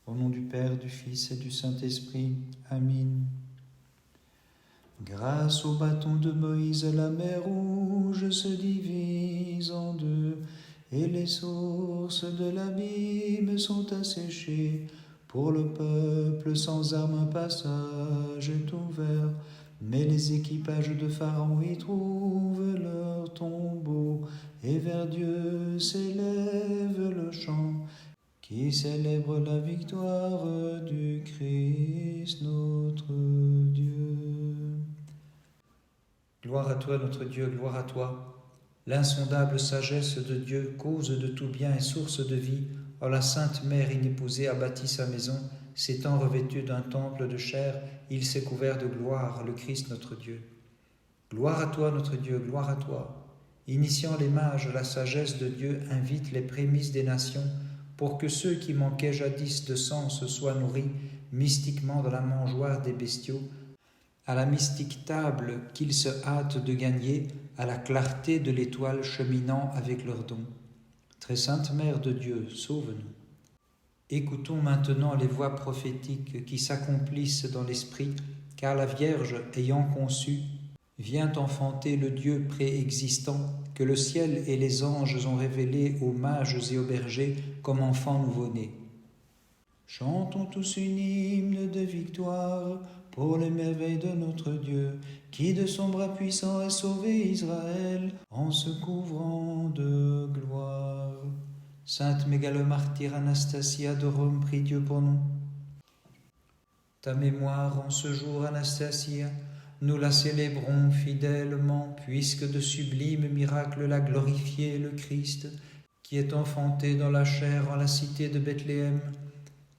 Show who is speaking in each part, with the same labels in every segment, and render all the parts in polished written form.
Speaker 1: Au nom du Père, du Fils et du Saint-Esprit. Amen. Grâce au bâton de Moïse, la mer Rouge se divise en deux, et les sources de l'abîme sont asséchées. Pour le peuple sans armes, un passage est ouvert, mais les équipages de Pharaon y trouvent leur tombeau, et vers Dieu s'élève le chant qui célèbre la victoire du Christ notre Dieu. Gloire à toi notre Dieu, gloire à toi. L'insondable sagesse de Dieu, cause de tout bien et source de vie, en la Sainte Mère inépousée a bâti sa maison, s'étant revêtu d'un temple de chair, il s'est couvert de gloire, le Christ notre Dieu. Gloire à toi notre Dieu, gloire à toi. Initiant les mages, la sagesse de Dieu invite les prémices des nations, pour que ceux qui manquaient jadis de sens soient nourris mystiquement dans la mangeoire des bestiaux, à la mystique table qu'ils se hâtent de gagner, à la clarté de l'étoile cheminant avec leurs dons. Très sainte Mère de Dieu, sauve-nous. Écoutons maintenant les voix prophétiques qui s'accomplissent dans l'Esprit, car la Vierge, ayant conçu, vient enfanter le Dieu préexistant que le ciel et les anges ont révélé aux mages et aux bergers comme enfant nouveau-né. Chantons tous une hymne de victoire pour les merveilles de notre Dieu, qui de son bras puissant a sauvé Israël en se couvrant de gloire. Sainte Mégalomartyre Anastasia de Rome, prie Dieu pour nous. Ta mémoire en ce jour, Anastasia, nous la célébrons fidèlement, puisque de sublimes miracles l'a glorifié le Christ, qui est enfanté dans la chair en la cité de Bethléem.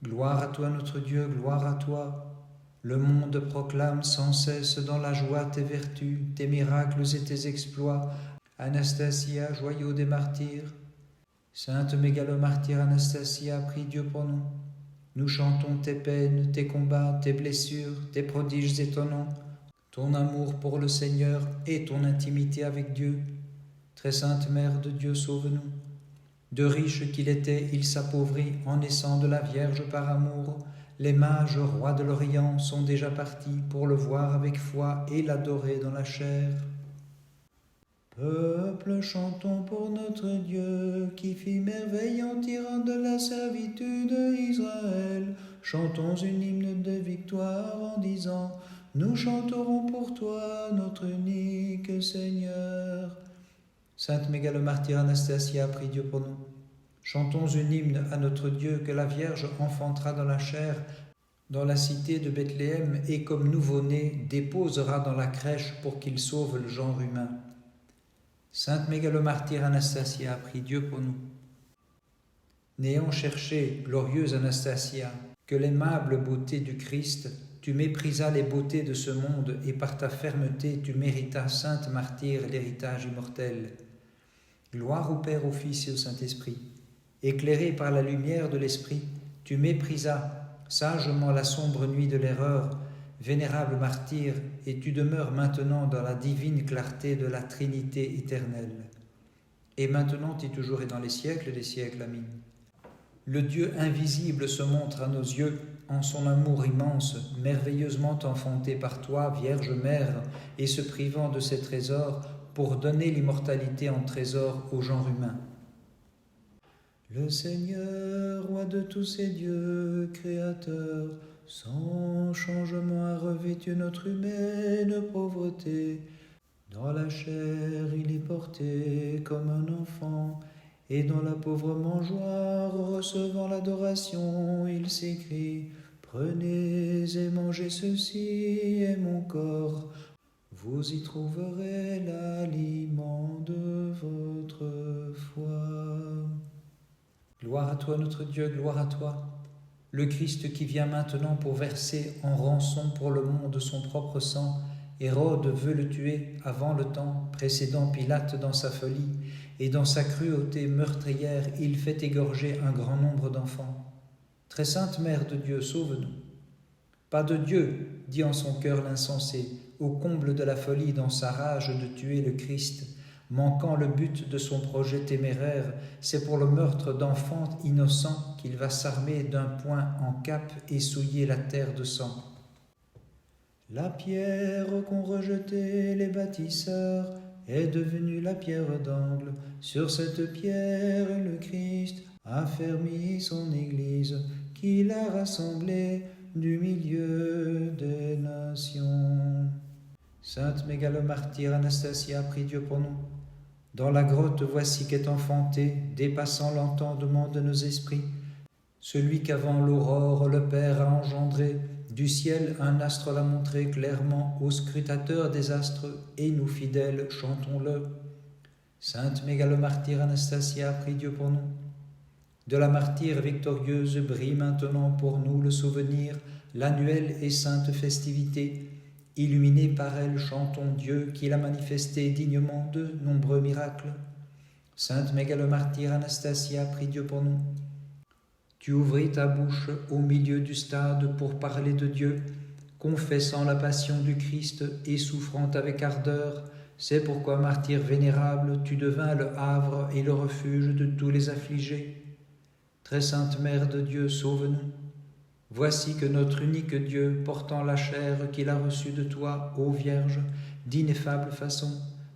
Speaker 1: Gloire à toi notre Dieu, gloire à toi. Le monde proclame sans cesse dans la joie tes vertus, tes miracles et tes exploits. Anastasia, joyau des martyrs. Sainte Mégalomartyre Anastasia, prie Dieu pour nous. Nous chantons tes peines, tes combats, tes blessures, tes prodiges étonnants, ton amour pour le Seigneur et ton intimité avec Dieu. Très sainte Mère de Dieu, sauve-nous. De riche qu'il était, il s'appauvrit en naissant de la Vierge par amour. Les mages rois de l'Orient sont déjà partis pour le voir avec foi et l'adorer dans la chair. Peuple, chantons pour notre Dieu, qui fit merveille en tirant de la servitude Israël. Chantons une hymne de victoire en disant: nous chanterons pour toi, notre unique Seigneur. Sainte Mégalomartyre Anastasia, prie Dieu pour nous. Chantons une hymne à notre Dieu que la Vierge enfantera dans la chair, dans la cité de Bethléem, et comme nouveau-né déposera dans la crèche pour qu'il sauve le genre humain. Sainte Mégalomartyre Anastasia, prie Dieu pour nous. N'ayant cherché, glorieuse Anastasia, que l'aimable beauté du Christ, tu méprisas les beautés de ce monde et par ta fermeté tu méritas, sainte martyre, l'héritage immortel. Gloire au Père, au Fils et au Saint-Esprit. Éclairé par la lumière de l'Esprit, tu méprisas sagement la sombre nuit de l'erreur, vénérable martyr, et tu demeures maintenant dans la divine clarté de la Trinité éternelle. Et maintenant et toujours et dans les siècles des siècles. Amen. Le Dieu invisible se montre à nos yeux en son amour immense, merveilleusement enfanté par toi, Vierge Mère, et se privant de ses trésors pour donner l'immortalité en trésor au genre humain. Le Seigneur, roi de tous ces dieux, créateur, sans changement a revêtu notre humaine pauvreté. Dans la chair il est porté comme un enfant, et dans la pauvre mangeoire, recevant l'adoration, il s'écrie: prenez et mangez, ceci est mon corps. Vous y trouverez l'aliment de votre foi. Gloire à toi notre Dieu, gloire à toi. Le Christ qui vient maintenant pour verser en rançon pour le monde son propre sang. Hérode veut le tuer avant le temps, précédant Pilate dans sa folie, et dans sa cruauté meurtrière, il fait égorger un grand nombre d'enfants. Très sainte Mère de Dieu, sauve-nous. Pas de Dieu, dit en son cœur l'insensé, au comble de la folie dans sa rage de tuer le Christ. Manquant le but de son projet téméraire, c'est pour le meurtre d'enfants innocents qu'il va s'armer d'un poing en cap et souiller la terre de sang. La pierre qu'ont rejetée les bâtisseurs est devenue la pierre d'angle. Sur cette pierre, le Christ a fermé son Église, qu'il a rassemblée du milieu des nations. Sainte Mégalomartyre Anastasia, prie Dieu pour nous. Dans la grotte, voici qu'est enfanté, dépassant l'entendement de nos esprits, celui qu'avant l'aurore le Père a engendré. Du ciel, un astre l'a montré clairement au scrutateur des astres, et nous fidèles, chantons-le. Sainte Mégalomartyre Anastasia, prie Dieu pour nous. De la martyre victorieuse brille maintenant pour nous le souvenir, l'annuelle et sainte festivité. Illuminée par elle, chantons Dieu qui l'a manifesté dignement de nombreux miracles. Sainte Mégalomartyre Anastasia, prie Dieu pour nous. Tu ouvris ta bouche au milieu du stade pour parler de Dieu, confessant la passion du Christ et souffrant avec ardeur. C'est pourquoi, martyr vénérable, tu devins le havre et le refuge de tous les affligés. Très sainte Mère de Dieu, sauve-nous. Voici que notre unique Dieu, portant la chair qu'il a reçue de toi, ô Vierge, d'ineffable façon,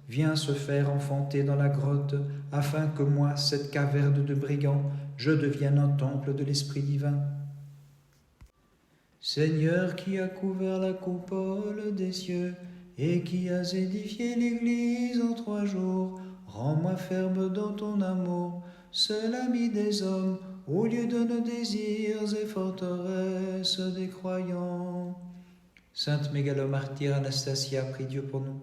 Speaker 1: vient se faire enfanter dans la grotte, afin que moi, cette caverne de brigands, je devienne un temple de l'Esprit divin. Seigneur qui a couvert la coupole des cieux et qui as édifié l'Église en 3 jours, rends-moi ferme dans ton amour, seul ami des hommes, au lieu de nos désirs et forteresse des croyants. Sainte Mégalomartyre Anastasia, prie Dieu pour nous.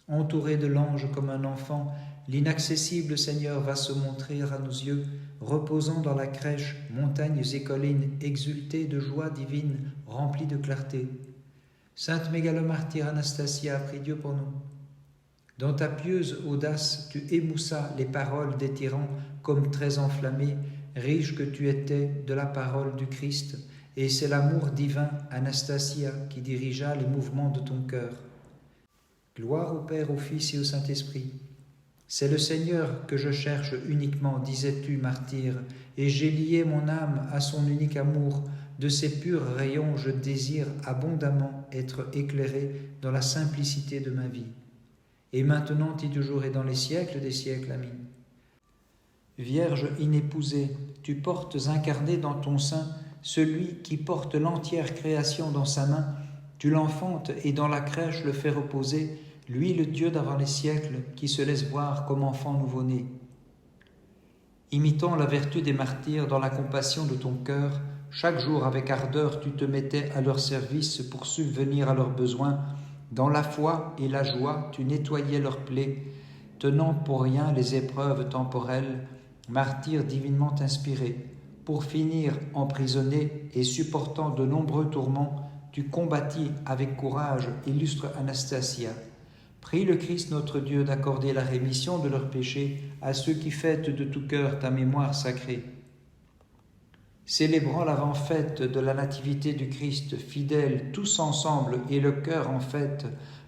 Speaker 1: Entouré de l'ange comme un enfant, l'inaccessible Seigneur va se montrer à nos yeux, reposant dans la crèche, montagnes et collines exultées de joie divine, remplies de clarté. Sainte Mégalomartyre Anastasia, prie Dieu pour nous. Dans ta pieuse audace, tu émoussas les paroles des tyrans comme très enflammés, riche que tu étais de la parole du Christ, et c'est l'amour divin, Anastasia, qui dirigea les mouvements de ton cœur. Gloire au Père, au Fils et au Saint-Esprit. C'est le Seigneur que je cherche uniquement, disais-tu, martyr, et j'ai lié mon âme à son unique amour. De ses purs rayons, je désire abondamment être éclairé dans la simplicité de ma vie. Et maintenant et toujours et dans les siècles des siècles. Amen. Vierge inépousée, tu portes incarné dans ton sein celui qui porte l'entière création dans sa main. Tu l'enfantes et dans la crèche le fais reposer, lui le Dieu d'avant les siècles qui se laisse voir comme enfant nouveau-né. Imitant la vertu des martyrs dans la compassion de ton cœur, chaque jour avec ardeur tu te mettais à leur service pour subvenir à leurs besoins. Dans la foi et la joie tu nettoyais leurs plaies, tenant pour rien les épreuves temporelles, martyr divinement inspiré. Pour finir emprisonné et supportant de nombreux tourments, tu combattis avec courage, illustre Anastasia. Prie le Christ notre Dieu d'accorder la rémission de leurs péchés à ceux qui fêtent de tout cœur ta mémoire sacrée. Célébrant l'avant-fête de la nativité du Christ, fidèles tous ensemble et le cœur en fête,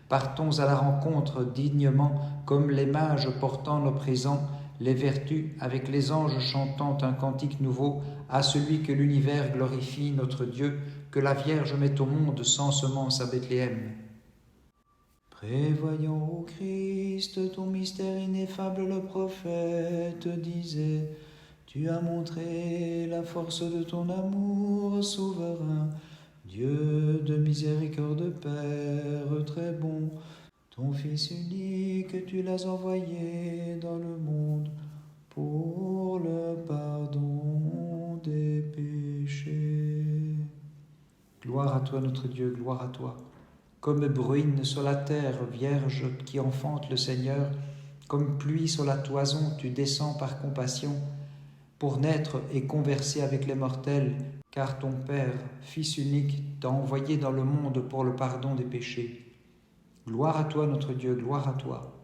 Speaker 1: partons à la rencontre dignement, comme les mages portant nos présents, les vertus avec les anges chantant un cantique nouveau à celui que l'univers glorifie, notre Dieu, que la Vierge met au monde sans semence à Bethléem. Prévoyant au Christ ton mystère ineffable, le prophète disait: tu as montré la force de ton amour souverain, Dieu de miséricorde, Père très bon. Ton Fils unique, tu l'as envoyé dans le monde pour le pardon des péchés. Gloire à toi, notre Dieu, gloire à toi. Comme bruine sur la terre, Vierge qui enfante le Seigneur, comme pluie sur la toison, tu descends par compassion pour naître et converser avec les mortels, car ton Père, Fils unique, t'a envoyé dans le monde pour le pardon des péchés. Gloire à toi, notre Dieu, gloire à toi.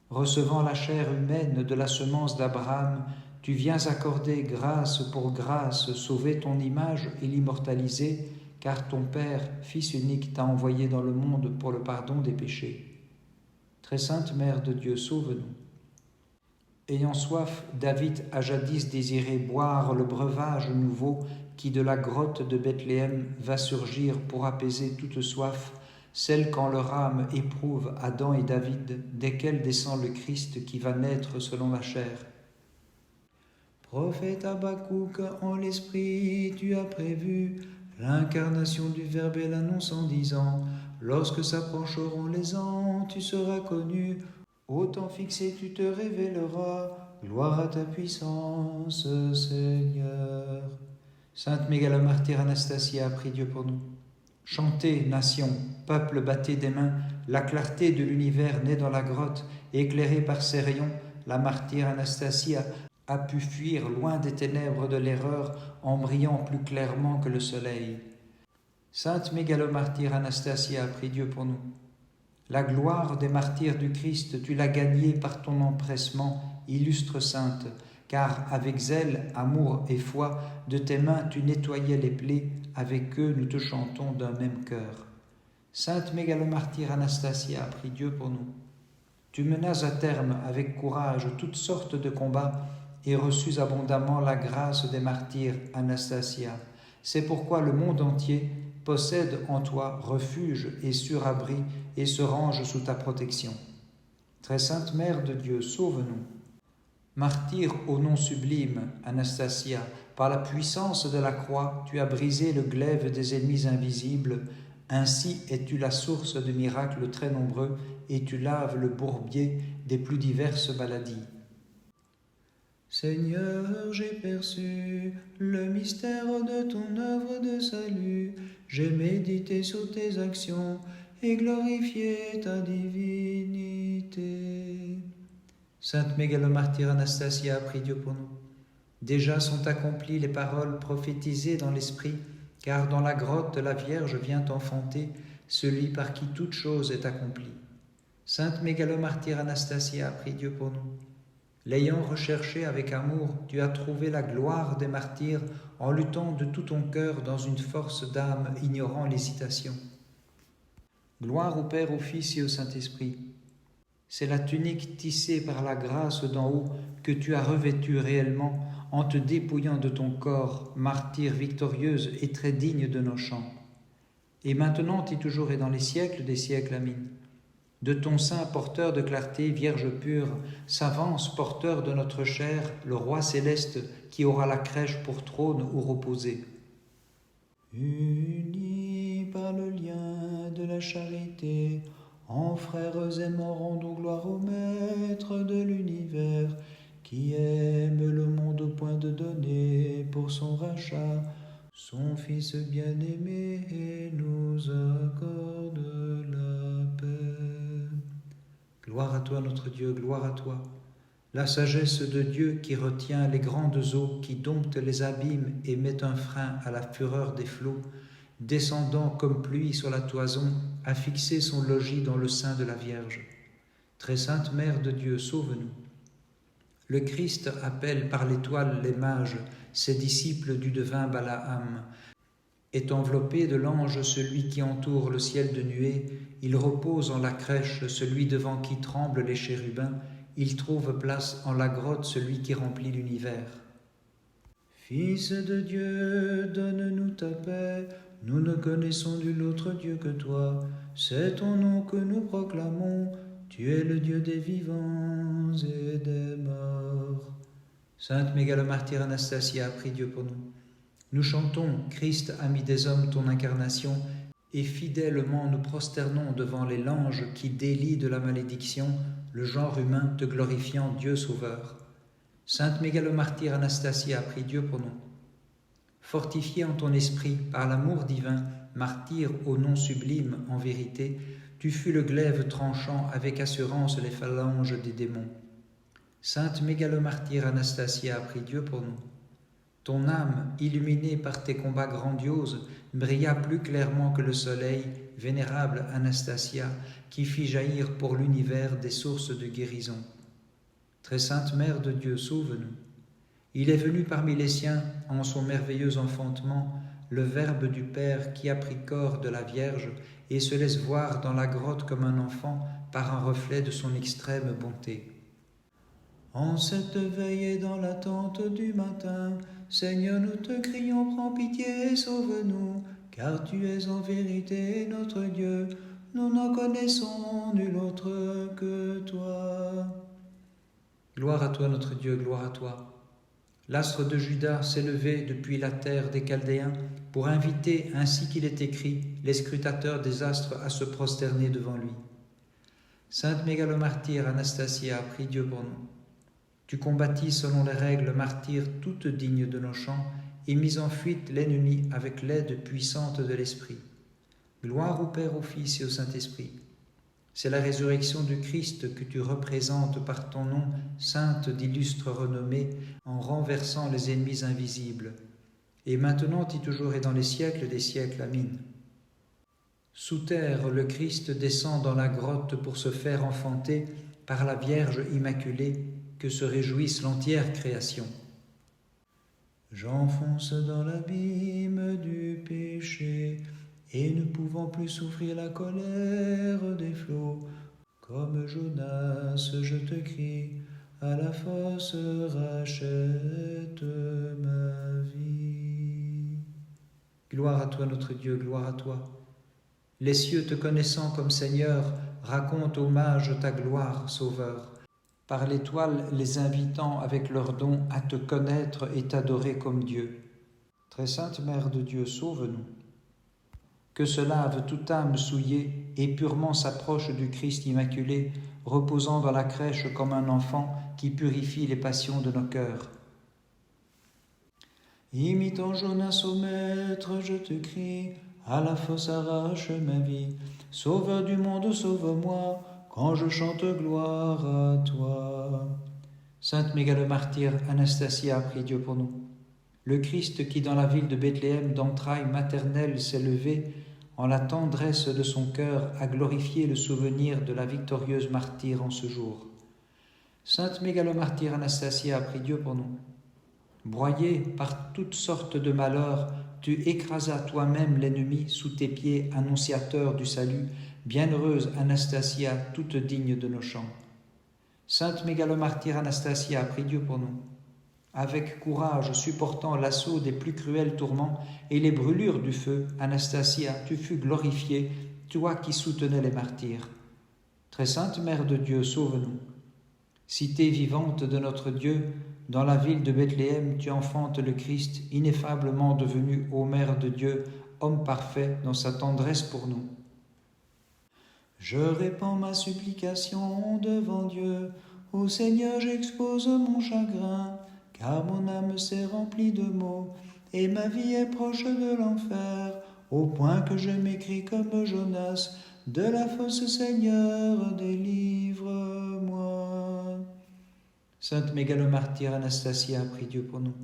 Speaker 1: Recevant la chair humaine de la semence d'Abraham, tu viens accorder grâce pour grâce, sauver ton image et l'immortaliser, car ton Père, Fils unique, t'a envoyé dans le monde pour le pardon des péchés. Très sainte Mère de Dieu, sauve-nous.
Speaker 2: Ayant soif, David a jadis désiré boire le breuvage nouveau qui de la grotte de Bethléem va surgir pour apaiser toute soif, celle qu'en leur âme éprouvent Adam et David, desquels descend le Christ qui va naître selon la chair.
Speaker 1: Prophète Habakkuk, en l'esprit tu as prévu l'incarnation du Verbe et l'annonce en disant: lorsque s'approcheront les ans, tu seras connu. Au temps fixé, tu te révéleras. Gloire à ta puissance, Seigneur.
Speaker 2: Sainte Mégalomartyre Anastasia, prie Dieu pour nous. Chantez, nation, peuple, battez des mains, la clarté de l'univers naît dans la grotte, éclairée par ses rayons, la martyre Anastasia a pu fuir loin des ténèbres de l'erreur en brillant plus clairement que le soleil. Sainte Mégalomartyre Anastasia, prie Dieu pour nous. La gloire des martyrs du Christ, tu l'as gagnée par ton empressement, illustre sainte, car avec zèle, amour et foi, de tes mains tu nettoyais les plaies, avec eux nous te chantons d'un même cœur. Sainte Mégalomartyre Anastasia, prie Dieu pour nous. Tu menas à terme avec courage toutes sortes de combats et reçus abondamment la grâce des martyrs, Anastasia. C'est pourquoi le monde entier possède en toi refuge et surabri et se range sous ta protection. Très sainte Mère de Dieu, sauve-nous. Martyr au nom sublime, Anastasia, par la puissance de la croix, tu as brisé le glaive des ennemis invisibles. Ainsi es-tu la source de miracles très nombreux et tu laves le bourbier des plus diverses maladies.
Speaker 1: Seigneur, j'ai perçu le mystère de ton œuvre de salut. J'ai médité sur tes actions et glorifié ta divinité.
Speaker 2: Sainte Mégalomartyre Anastasia, prie Dieu pour nous. Déjà sont accomplies les paroles prophétisées dans l'Esprit, car dans la grotte la Vierge vient enfanter celui par qui toute chose est accomplie. Sainte Mégalomartyre Anastasia, prie Dieu pour nous. L'ayant recherché avec amour, tu as trouvé la gloire des martyrs en luttant de tout ton cœur dans une force d'âme ignorant l'hésitation. Gloire au Père, au Fils et au Saint-Esprit. C'est la tunique tissée par la grâce d'en haut que tu as revêtue réellement en te dépouillant de ton corps, martyre victorieuse et très digne de nos chants. Et maintenant et toujours et dans les siècles des siècles, Amen. De ton sein porteur de clarté, Vierge pure, s'avance porteur de notre chair, le Roi céleste qui aura la crèche pour trône où reposer.
Speaker 1: Unis par le lien de la charité, en frères aimants, rendons gloire au Maître de l'univers, qui aime le monde au point de donner pour son rachat son Fils bien-aimé et nous accorde la paix.
Speaker 2: Gloire à toi, notre Dieu, gloire à toi. La sagesse de Dieu qui retient les grandes eaux, qui dompte les abîmes et met un frein à la fureur des flots, descendant comme pluie sur la toison, a fixé son logis dans le sein de la Vierge. Très sainte Mère de Dieu, sauve-nous. Le Christ appelle par l'étoile les mages, ses disciples du devin Balaam. Est enveloppé de l'ange celui qui entoure le ciel de nuées, il repose en la crèche celui devant qui tremblent les chérubins, il trouve place en la grotte celui qui remplit l'univers.
Speaker 1: Fils de Dieu, donne-nous ta paix, nous ne connaissons nul autre Dieu que toi, c'est ton nom que nous proclamons, tu es le Dieu des vivants et des morts.
Speaker 2: Sainte Mégalomartyre Anastasia, prie Dieu pour nous. Nous chantons, Christ, ami des hommes, ton incarnation, et fidèlement nous prosternons devant les langes qui délient de la malédiction le genre humain te glorifiant, Dieu sauveur. Sainte Mégalomartyre Anastasia, prie Dieu pour nous. Fortifié en ton esprit par l'amour divin, martyr au nom sublime en vérité, tu fus le glaive tranchant avec assurance les phalanges des démons. Sainte Mégalomartyre Anastasia, prie Dieu pour nous. Ton âme, illuminée par tes combats grandioses, brilla plus clairement que le soleil, vénérable Anastasia, qui fit jaillir pour l'univers des sources de guérison. Très sainte Mère de Dieu, sauve-nous. Il est venu parmi les siens, en son merveilleux enfantement, le Verbe du Père qui a pris corps de la Vierge et se laisse voir dans la grotte comme un enfant par un reflet de son extrême bonté.
Speaker 1: En cette veille et dans l'attente du matin, Seigneur, nous te crions, prends pitié et sauve-nous, car tu es en vérité notre Dieu, nous n'en connaissons nul autre que toi.
Speaker 2: Gloire à toi notre Dieu, gloire à toi. L'astre de Juda s'est levé depuis la terre des Chaldéens pour inviter, ainsi qu'il est écrit, les scrutateurs des astres à se prosterner devant lui. Sainte Mégalomartyre Anastasia, prie Dieu pour nous. Tu combattis selon les règles martyres toutes dignes de nos chants et mis en fuite l'ennemi avec l'aide puissante de l'Esprit. Gloire au Père, au Fils et au Saint-Esprit. C'est la résurrection du Christ que tu représentes par ton nom, sainte d'illustre renommée, en renversant les ennemis invisibles. Et maintenant et toujours et dans les siècles des siècles. Amin. Sous terre, le Christ descend dans la grotte pour se faire enfanter par la Vierge Immaculée, que se réjouisse l'entière création.
Speaker 1: J'enfonce dans l'abîme du péché, et ne pouvant plus souffrir la colère des flots, comme Jonas, je te crie, à la fosse rachète ma vie.
Speaker 2: Gloire à toi notre Dieu, gloire à toi. Les cieux te connaissant comme Seigneur, racontent hommage ta gloire, Sauveur. Par l'étoile les invitant avec leurs dons à te connaître et t'adorer comme Dieu. Très sainte Mère de Dieu, sauve-nous. Que se lave toute âme souillée et purement s'approche du Christ immaculé, reposant dans la crèche comme un enfant qui purifie les passions de nos cœurs.
Speaker 1: Imitant Jonas au Maître, je te crie, à la fosse arrache ma vie. Sauveur du monde, sauve-moi, quand je chante gloire à toi.
Speaker 2: Sainte Mégalomartyre Anastasia, prie Dieu pour nous. Le Christ qui dans la ville de Bethléem d'entrailles maternelles s'est levé, en la tendresse de son cœur, a glorifié le souvenir de la victorieuse martyre en ce jour. Sainte Mégalomartyre Anastasia, prie Dieu pour nous. Broyé par toutes sortes de malheurs, tu écrasas toi-même l'ennemi sous tes pieds, annonciateur du salut, bienheureuse Anastasia, toute digne de nos chants. Sainte Mégalomartyre Anastasia, prie Dieu pour nous. Avec courage, supportant l'assaut des plus cruels tourments et les brûlures du feu, Anastasia, tu fus glorifiée, toi qui soutenais les martyrs. Très sainte Mère de Dieu, sauve-nous. Cité vivante de notre Dieu, dans la ville de Bethléem, tu enfantes le Christ, ineffablement devenu, ô Mère de Dieu, homme parfait dans sa tendresse pour nous.
Speaker 1: Je répands ma supplication devant Dieu. Ô Seigneur, j'expose mon chagrin, car mon âme s'est remplie de maux, et ma vie est proche de l'enfer, au point que je m'écris comme Jonas, de la fosse, Seigneur, délivre-moi.
Speaker 2: Sainte Mégalomartyre Anastasia, prie Dieu pour nous.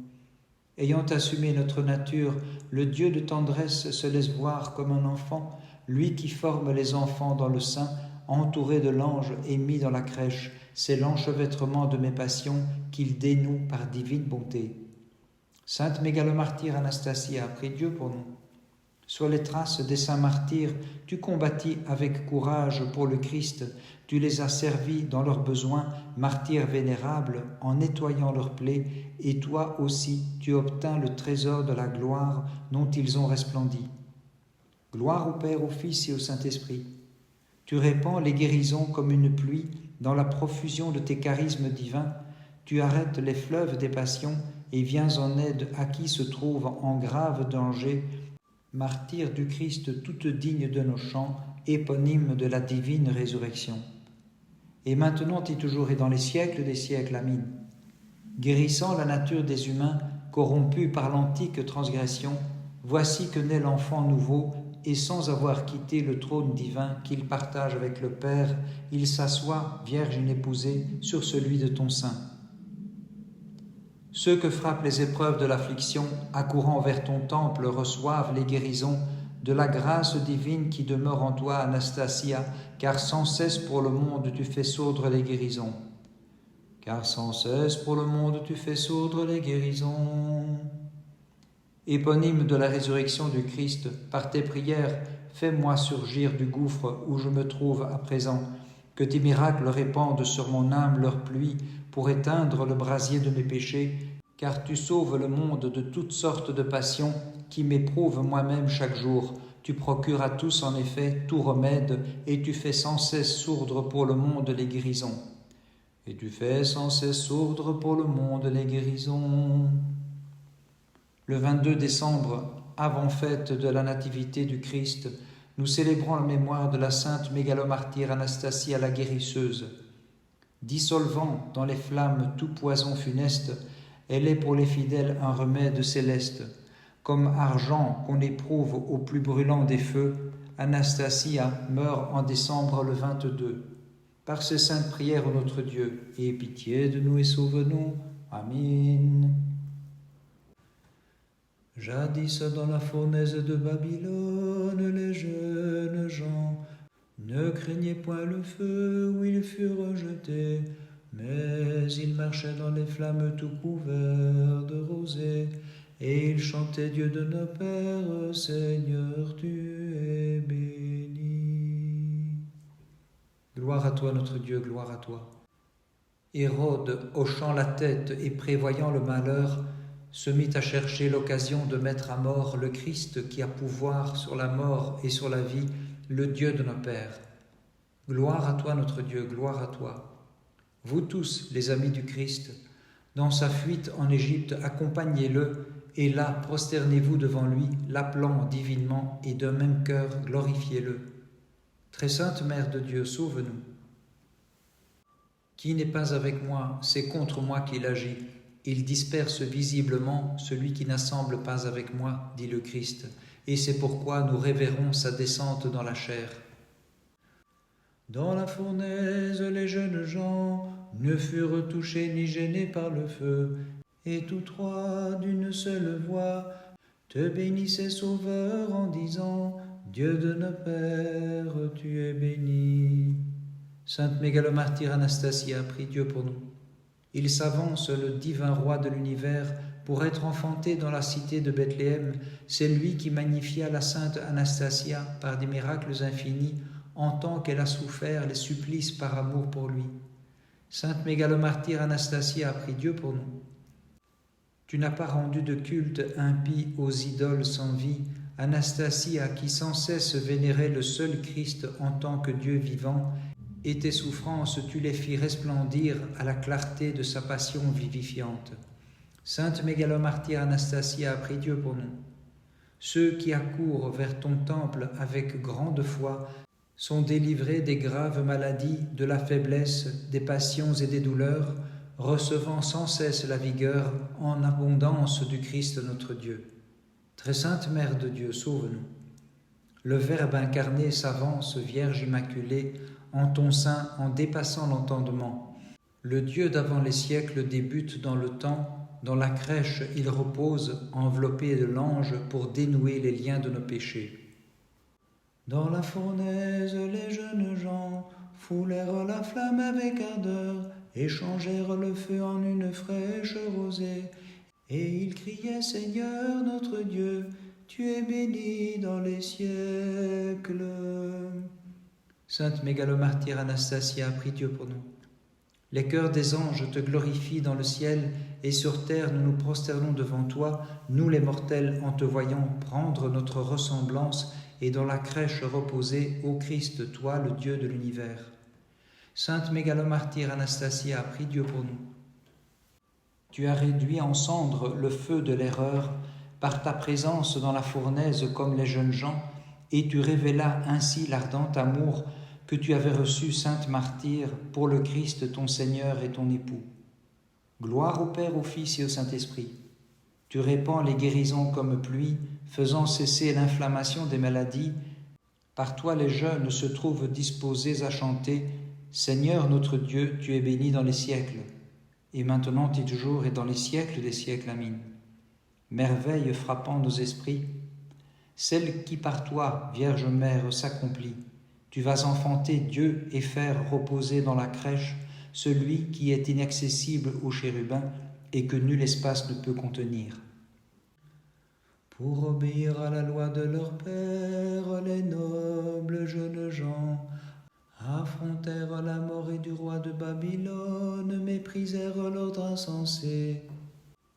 Speaker 2: Ayant assumé notre nature, le Dieu de tendresse se laisse voir comme un enfant, lui qui forme les enfants dans le sein, entouré de l'ange et mis dans la crèche, c'est l'enchevêtrement de mes passions qu'il dénoue par divine bonté. Sainte Mégalomartyre Anastasia, prie Dieu pour nous. Sur les traces des saints martyrs, tu combattis avec courage pour le Christ, tu les as servis dans leurs besoins, martyrs vénérables, en nettoyant leurs plaies, et toi aussi tu obtins le trésor de la gloire dont ils ont resplendi. Gloire au Père, au Fils et au Saint-Esprit. Tu répands les guérisons comme une pluie dans la profusion de tes charismes divins. Tu arrêtes les fleuves des passions et viens en aide à qui se trouve en grave danger, martyr du Christ toute digne de nos chants, éponyme de la divine résurrection. Et maintenant et toujours et dans les siècles des siècles. Amin. Guérissant la nature des humains, corrompus par l'antique transgression, voici que naît l'enfant nouveau, et sans avoir quitté le trône divin qu'il partage avec le Père, il s'assoit, vierge inépousée, sur celui de ton sein. Ceux que frappent les épreuves de l'affliction, accourant vers ton temple, reçoivent les guérisons de la grâce divine qui demeure en toi, Anastasia, car sans cesse pour le monde tu fais sourdre les guérisons. Car sans cesse pour le monde tu fais sourdre les guérisons. Éponyme de la résurrection du Christ, par tes prières, fais-moi surgir du gouffre où je me trouve à présent, que tes miracles répandent sur mon âme leur pluie, pour éteindre le brasier de mes péchés, car tu sauves le monde de toutes sortes de passions qui m'éprouvent moi-même chaque jour. Tu procures à tous en effet tout remède, et tu fais sans cesse sourdre pour le monde les guérisons. Et tu fais sans cesse sourdre pour le monde les guérisons. Le 22 décembre, avant-fête de la Nativité du Christ, nous célébrons la mémoire de la sainte mégalomartyre Anastasia la guérisseuse. Dissolvant dans les flammes tout poison funeste, elle est pour les fidèles un remède céleste. Comme argent qu'on éprouve au plus brûlant des feux, Anastasia meurt en décembre le 22. Par ces saintes prières, ô notre Dieu, aie pitié de nous et sauve-nous. Amen.
Speaker 1: Jadis dans la fournaise de Babylone, les jeunes gens ne craignaient point le feu où ils furent jetés, mais ils marchaient dans les flammes tout couverts de rosée, et ils chantaient Dieu de nos pères, Seigneur, tu es béni.
Speaker 2: Gloire à toi, notre Dieu, gloire à toi. Hérode, hochant la tête et prévoyant le malheur, se mit à chercher l'occasion de mettre à mort le Christ qui a pouvoir sur la mort et sur la vie, le Dieu de nos pères. Gloire à toi, notre Dieu, gloire à toi. Vous tous, les amis du Christ, dans sa fuite en Égypte, accompagnez-le, et là, prosternez-vous devant lui, l'appelant divinement, et d'un même cœur, glorifiez-le. Très sainte Mère de Dieu, sauve-nous. Qui n'est pas avec moi, c'est contre moi qu'il agit. Il disperse visiblement celui qui n'assemble pas avec moi, dit le Christ, et c'est pourquoi nous révérons sa descente dans la chair.
Speaker 1: Dans la fournaise, les jeunes gens ne furent touchés ni gênés par le feu, et tous trois, d'une seule voix, te bénissaient, Sauveur, en disant, Dieu de nos pères, tu es béni.
Speaker 2: Sainte mégalomartyre Anastasia, prie Dieu pour nous. Il s'avance, le divin roi de l'univers, pour être enfanté dans la cité de Bethléem. C'est lui qui magnifia la sainte Anastasia par des miracles infinis, en tant qu'elle a souffert les supplices par amour pour lui. Sainte mégalomartyre Anastasia, prie Dieu pour nous. Tu n'as pas rendu de culte impie aux idoles sans vie, Anastasia, qui sans cesse vénérait le seul Christ en tant que Dieu vivant, et tes souffrances tu les fis resplendir à la clarté de sa passion vivifiante. Sainte mégalomartyre Anastasia, prie Dieu pour nous. Ceux qui accourent vers ton temple avec grande foi sont délivrés des graves maladies, de la faiblesse, des passions et des douleurs, recevant sans cesse la vigueur en abondance du Christ notre Dieu. Très sainte Mère de Dieu, sauve-nous. Le Verbe incarné s'avance, Vierge immaculée, en ton sein en dépassant l'entendement. Le Dieu d'avant les siècles débute dans le temps, dans la crèche il repose, enveloppé de l'ange pour dénouer les liens de nos péchés.
Speaker 1: Dans la fournaise, les jeunes gens foulèrent la flamme avec ardeur, et changèrent le feu en une fraîche rosée. Et ils criaient, Seigneur notre Dieu, tu es béni dans les siècles.
Speaker 2: Sainte mégalomartyre Anastasia, prie Dieu pour nous. Les cœurs des anges te glorifient dans le ciel, et sur terre nous nous prosternons devant toi, nous les mortels, en te voyant prendre notre ressemblance et dans la crèche reposer, ô Christ, toi le Dieu de l'univers. Sainte mégalomartyre Anastasia, prie Dieu pour nous. Tu as réduit en cendres le feu de l'erreur par ta présence dans la fournaise comme les jeunes gens, et tu révélas ainsi l'ardent amour que tu avais reçu, sainte martyre, pour le Christ ton Seigneur et ton époux. Gloire au Père, au Fils et au Saint-Esprit. Tu répands les guérisons comme pluie, faisant cesser l'inflammation des maladies. Par toi les jeunes se trouvent disposés à chanter « Seigneur notre Dieu, tu es béni dans les siècles, et maintenant et toujours et dans les siècles des siècles. Amen. » Merveille frappant nos esprits, celle qui par toi, Vierge Mère, s'accomplit. Tu vas enfanter Dieu et faire reposer dans la crèche celui qui est inaccessible aux chérubins et que nul espace ne peut contenir.
Speaker 1: Pour obéir à la loi de leur père, les nobles jeunes gens affrontèrent la mort et du roi de Babylone, méprisèrent l'ordre insensé.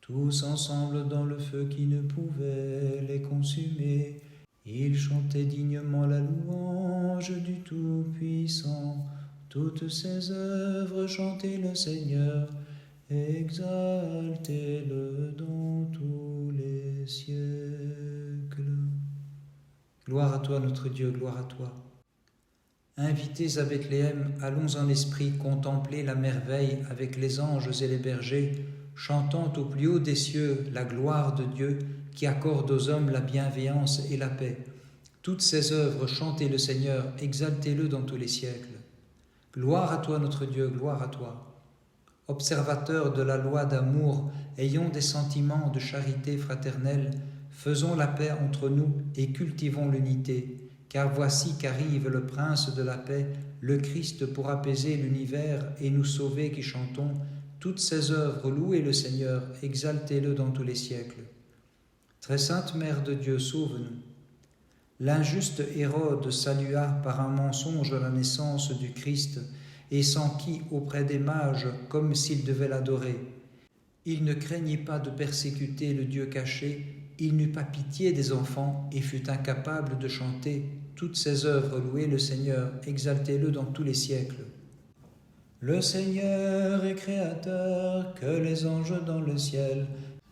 Speaker 1: Tous ensemble dans le feu qui ne pouvait les consumer, ils chantaient dignement la louange du Tout-Puissant. Toutes ses œuvres, chantez le Seigneur, exaltez-le dans tous les siècles. Gloire à toi, notre Dieu, gloire à toi. Invités à Bethléem, allons en esprit contempler la merveille avec les anges et les bergers, chantant au plus haut des cieux la gloire de Dieu qui accorde aux hommes la bienveillance et la paix. Toutes ses œuvres, chantez le Seigneur, exaltez-le dans tous les siècles. Gloire à toi, notre Dieu, gloire à toi. Observateurs de la loi d'amour, ayons des sentiments de charité fraternelle, faisons la paix entre nous et cultivons l'unité. Car voici qu'arrive le Prince de la paix, le Christ pour apaiser l'univers et nous sauver qui chantons. Toutes ses œuvres, louez le Seigneur, exaltez-le dans tous les siècles. Très sainte Mère de Dieu, sauve-nous. L'injuste Hérode salua par un mensonge la naissance du Christ et s'enquit auprès des mages comme s'il devait l'adorer. Il ne craignit pas de persécuter le Dieu caché, il n'eut pas pitié des enfants et fut incapable de chanter toutes ses œuvres, louez le Seigneur, exaltez-le dans tous les siècles. Le Seigneur est créateur, que les anges dans le ciel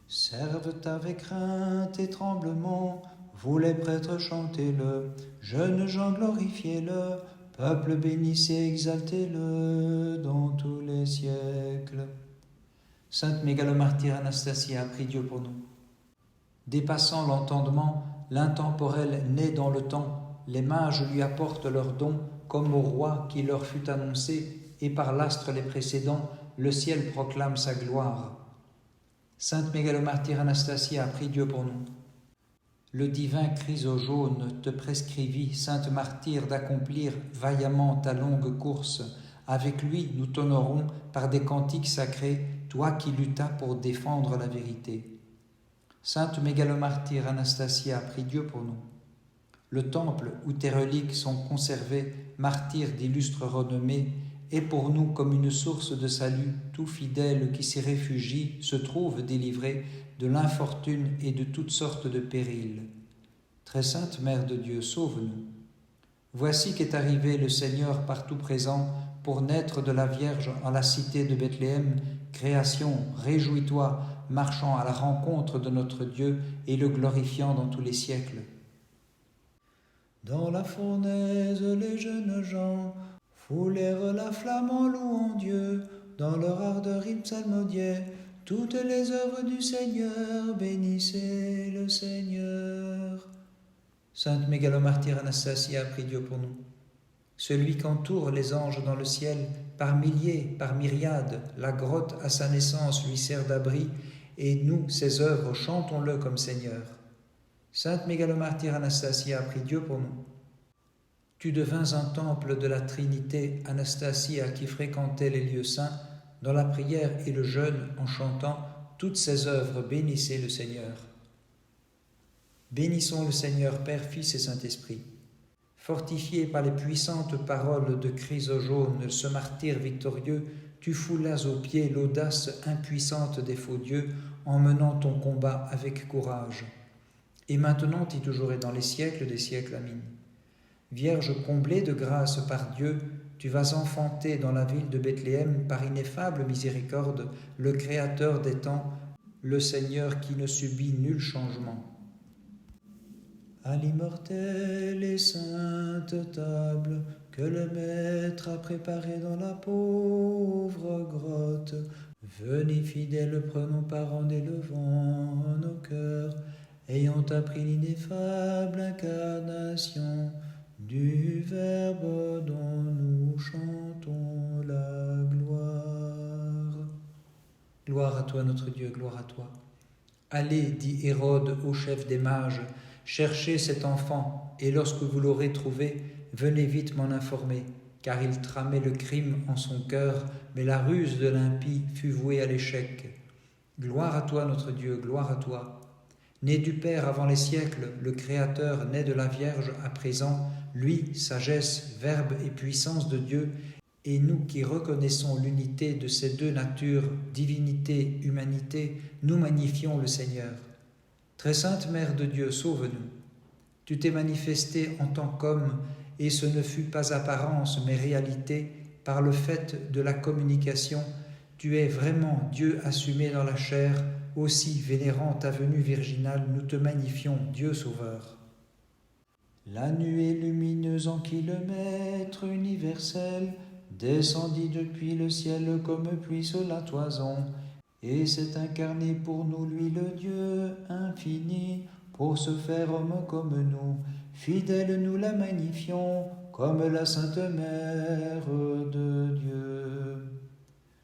Speaker 1: servent avec crainte et tremblement. Vous les prêtres, chantez-le, jeunes gens, glorifiez-le, peuple, bénissez, exaltez-le dans tous les siècles. Sainte Mégalomartyre Anastasia, prie Dieu pour nous. Dépassant l'entendement, l'intemporel naît dans le temps. Les mages lui apportent leurs dons, comme au roi qui leur fut annoncé, et par l'astre les précédents, le ciel proclame sa gloire. Sainte Mégalomartyre Anastasia, prie Dieu pour nous. Le divin Chrysojaune te prescrivit, sainte martyre, d'accomplir vaillamment ta longue course. Avec lui, nous t'honorons par des cantiques sacrés, toi qui luttas pour défendre la vérité. Sainte Mégalomartyre Anastasia, prie Dieu pour nous. Le temple où tes reliques sont conservées, martyr d'illustre renommée, est pour nous comme une source de salut. Tout fidèle qui s'y réfugie se trouve délivré de l'infortune et de toutes sortes de périls. Très sainte Mère de Dieu, sauve-nous. Voici qu'est arrivé le Seigneur partout présent pour naître de la Vierge en la cité de Bethléem. Création, réjouis-toi, marchant à la rencontre de notre Dieu et le glorifiant dans tous les siècles. Dans la fournaise, les jeunes gens foulèrent la flamme en louant Dieu. Dans leur ardeur, ils psalmodiaient toutes les œuvres du Seigneur. Bénissez le Seigneur.
Speaker 2: Sainte Mégalomartyre Anastasia, prie Dieu pour nous. Celui qu'entourent les anges dans le ciel, par milliers, par myriades, la grotte à sa naissance lui sert d'abri, et nous, ses œuvres, chantons-le comme Seigneur. Sainte Mégalomartyre Anastasia, prie Dieu pour nous. Tu devins un temple de la Trinité, Anastasia, qui fréquentait les lieux saints, dans la prière et le jeûne, en chantant toutes ses œuvres, bénissez le Seigneur. Bénissons le Seigneur, Père, Fils et Saint-Esprit. Fortifié par les puissantes paroles de Chrysojaune, ce martyr victorieux, tu foulas aux pieds l'audace impuissante des faux dieux, en menant ton combat avec courage. Et maintenant et toujours et dans les siècles des siècles, Amen. Vierge comblée de grâce par Dieu, tu vas enfanter dans la ville de Bethléem par ineffable miséricorde le Créateur des temps, le Seigneur qui ne subit nul changement.
Speaker 1: À l'immortelle et sainte table que le Maître a préparée dans la pauvre grotte, venez fidèles, prenons part en élevant nos cœurs, ayant appris l'ineffable incarnation du Verbe dont nous chantons la gloire.
Speaker 2: Gloire à toi, notre Dieu, gloire à toi. Allez, dit Hérode au chef des mages, cherchez cet enfant, et lorsque vous l'aurez trouvé, venez vite m'en informer, car il tramait le crime en son cœur, mais la ruse de l'impie fut vouée à l'échec. Gloire à toi, notre Dieu, gloire à toi. Né du Père avant les siècles, le Créateur, né de la Vierge à présent, lui, sagesse, verbe et puissance de Dieu, et nous qui reconnaissons l'unité de ces deux natures, divinité, humanité, nous magnifions le Seigneur. Très sainte Mère de Dieu, sauve-nous. Tu t'es manifestée en tant qu'homme, et ce ne fut pas apparence mais réalité, par le fait de la communication. Tu es vraiment Dieu assumé dans la chair, aussi vénérant ta venue virginale, nous te magnifions, Dieu Sauveur. La nuée lumineuse en qui le Maître universel descendit depuis le ciel comme pluie sur la toison, et s'est incarné pour nous, lui le Dieu infini, pour se faire homme comme nous. Fidèle nous la magnifions, comme la Sainte Mère de Dieu.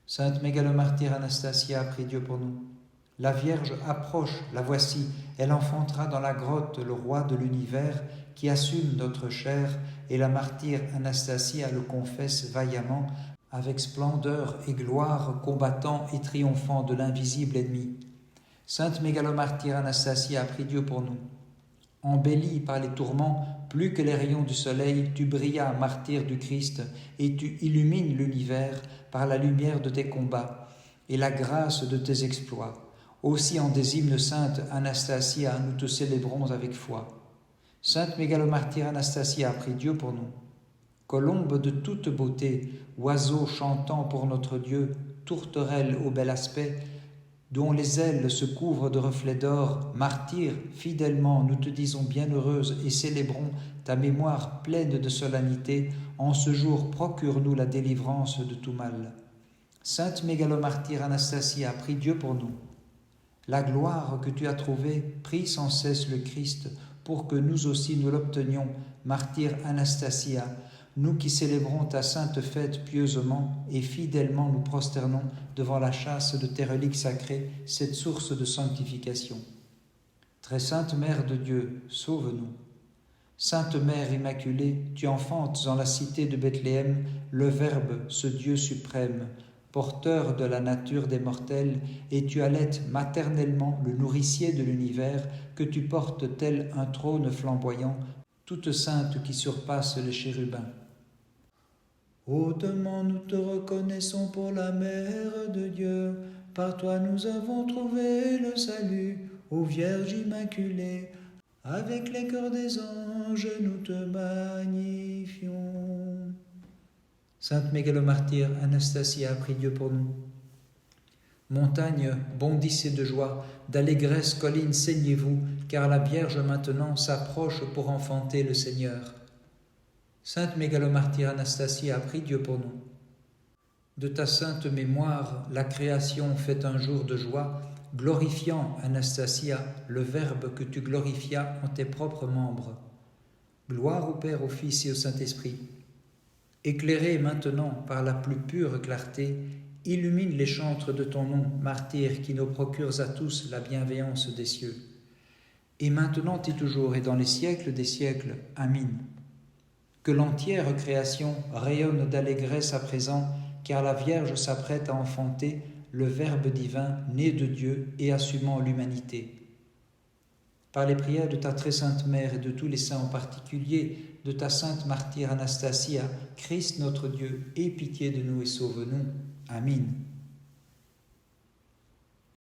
Speaker 2: Sainte Mégalomartyre Anastasia, prie Dieu pour nous. La Vierge approche, la voici, elle enfantera dans la grotte le roi de l'univers qui assume notre chair, et la martyre Anastasia le confesse vaillamment, avec splendeur et gloire, combattant et triomphant de l'invisible ennemi. Sainte Mégalomartyre Anastasia, prie Dieu pour nous. Embellie par les tourments, plus que les rayons du soleil, tu brillas, martyr du Christ, et tu illumines l'univers par la lumière de tes combats et la grâce de tes exploits. Aussi en des hymnes saintes, Anastasia, nous te célébrons avec foi. Sainte Mégalomartyre Anastasia, prie Dieu pour nous. Colombe de toute beauté, oiseau chantant pour notre Dieu, tourterelle au bel aspect, dont les ailes se couvrent de reflets d'or, martyr, fidèlement nous te disons bienheureuse et célébrons ta mémoire pleine de solennité. En ce jour, procure-nous la délivrance de tout mal. Sainte Mégalomartyre Anastasia, prie Dieu pour nous. La gloire que tu as trouvée, prie sans cesse le Christ, pour que nous aussi nous l'obtenions, martyr Anastasia, nous qui célébrons ta sainte fête pieusement et fidèlement nous prosternons devant la châsse de tes reliques sacrées, cette source de sanctification. Très sainte Mère de Dieu, sauve-nous. Sainte Mère Immaculée, tu enfantes en la cité de Bethléem le Verbe, ce Dieu suprême, porteur de la nature des mortels, et tu allaites maternellement le nourricier de l'univers, que tu portes tel un trône flamboyant, toute sainte qui surpasse les chérubins.
Speaker 1: Hautement nous te reconnaissons pour la Mère de Dieu. Par toi nous avons trouvé le salut, ô Vierge Immaculée. Avec les chœurs des anges, nous te magnifions.
Speaker 2: Sainte Mégalomartyre Anastasia, prie Dieu pour nous. Montagnes, bondissez de joie, d'allégresse, collines, saignez-vous, car la Vierge maintenant s'approche pour enfanter le Seigneur. Sainte Mégalomartyre Anastasia, prie Dieu pour nous. De ta sainte mémoire, la création fait un jour de joie, glorifiant, Anastasia, le Verbe que tu glorifias en tes propres membres. Gloire au Père, au Fils et au Saint-Esprit. Éclairé maintenant par la plus pure clarté, illumine les chantres de ton nom, martyr, qui nous procures à tous la bienveillance des cieux. Et maintenant et toujours et dans les siècles des siècles. Amin. Que l'entière création rayonne d'allégresse à présent, car la Vierge s'apprête à enfanter le Verbe divin, né de Dieu et assumant l'humanité. Par les prières de ta très sainte Mère et de tous les saints, en particulier de ta sainte martyre Anastasia, Christ notre Dieu, aie pitié de nous et sauve-nous. Amin.